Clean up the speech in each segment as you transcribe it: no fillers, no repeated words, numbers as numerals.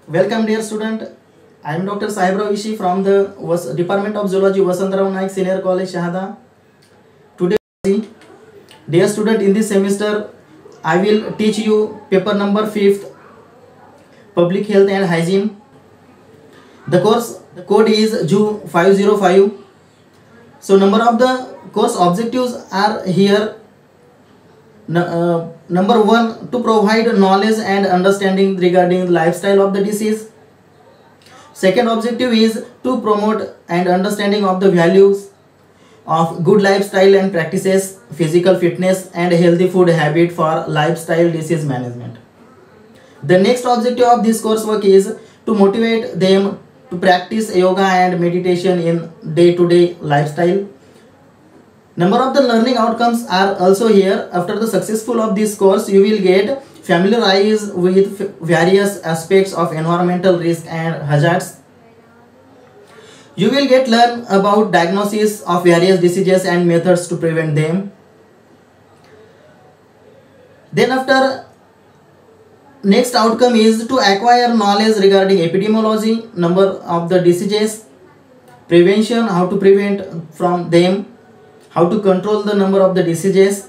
Welcome dear student. I am Dr. Sahib Ravishi from the Department of Zoology, Vasantarao Naik Senior College, Shahada. Today, dear student, in this semester, I will teach you paper number 5th, Public Health and Hygiene. The course code is JU 505. So number of the course objectives are here. Number 1, to provide knowledge and understanding regarding lifestyle of the disease. Second objective is to promote and understanding of the values of good lifestyle and practices, physical fitness and healthy food habit for lifestyle disease management. The next objective of this coursework is to motivate them to practice yoga and meditation in day-to-day lifestyle. Number of the learning outcomes are also here. After the successful of this course, you will get familiarized with various aspects of environmental risk and hazards. You will get learn about diagnosis of various diseases and methods to prevent them. Then after, next outcome is to acquire knowledge regarding epidemiology, number of the diseases, prevention, how to prevent from them, how to control the number of the diseases,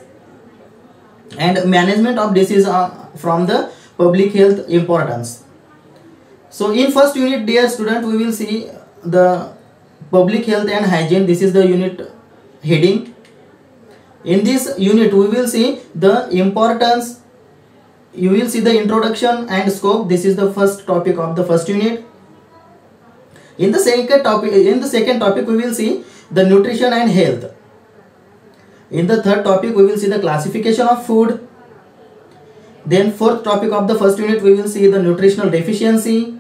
and management of disease from the public health importance. So in first unit, dear student, we will see the public health and hygiene. This is the unit heading. In this unit, we will see the importance. You will see the introduction and scope. This is the first topic of the first unit. In the second topic, we will see the nutrition and health. In the third topic, we will see the classification of food. Then fourth topic of the first unit, we will see the nutritional deficiency.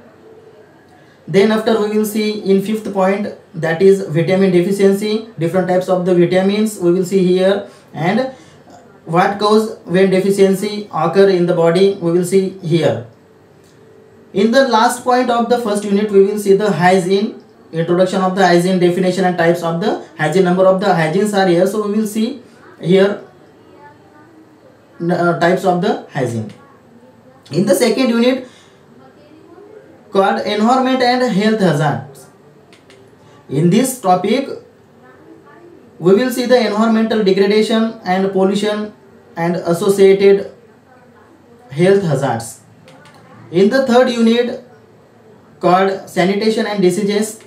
Then after, we will see in fifth point, that is vitamin deficiency, different types of the vitamins we will see here, and what cause when deficiency occur in the body we will see here. In the last point of the first unit, we will see the hygiene, introduction of the hygiene, definition and types of the hygiene. Number of the hygienes are here, so we will see here types of the hygiene. In the second unit, called environment and health hazards. In this topic, we will see the environmental degradation and pollution and associated health hazards. In the third unit, called sanitation and diseases,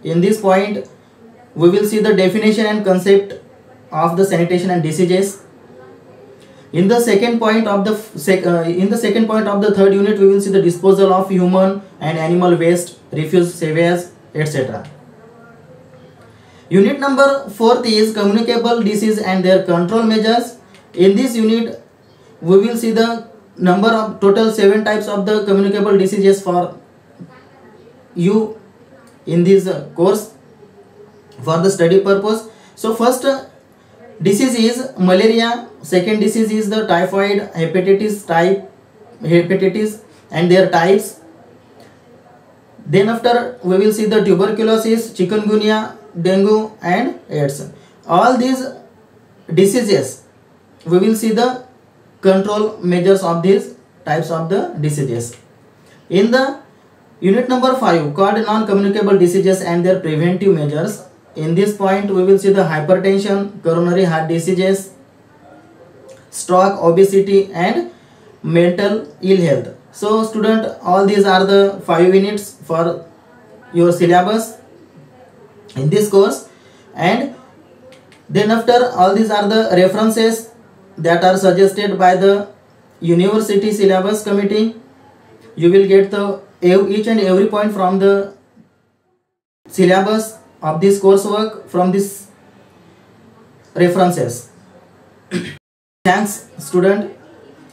in this point, we will see the definition and concept of the sanitation and diseases. In the second point of the third unit, we will see the disposal of human and animal waste, refuse, sewage, etc. Unit number 4th is communicable disease and their control measures. In this unit, we will see the number of total 7 types of the communicable diseases for you in this course for the study purpose. So first disease is malaria, second disease is the typhoid, hepatitis and their types. Then after, we will see the tuberculosis, chikungunya, dengue and AIDS. All these diseases, we will see the control measures of these types of the diseases. In the unit number 5, called non-communicable diseases and their preventive measures, in this point we will see the hypertension, coronary heart diseases, stroke, obesity and mental ill health. So student, all these are the 5 units for your syllabus in this course, and then after, all these are the references that are suggested by the university syllabus committee. You will get the each and every point from the syllabus of this coursework from this references. Thanks student,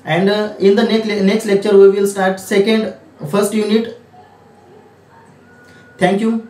and in the next lecture we will start first unit. Thank you.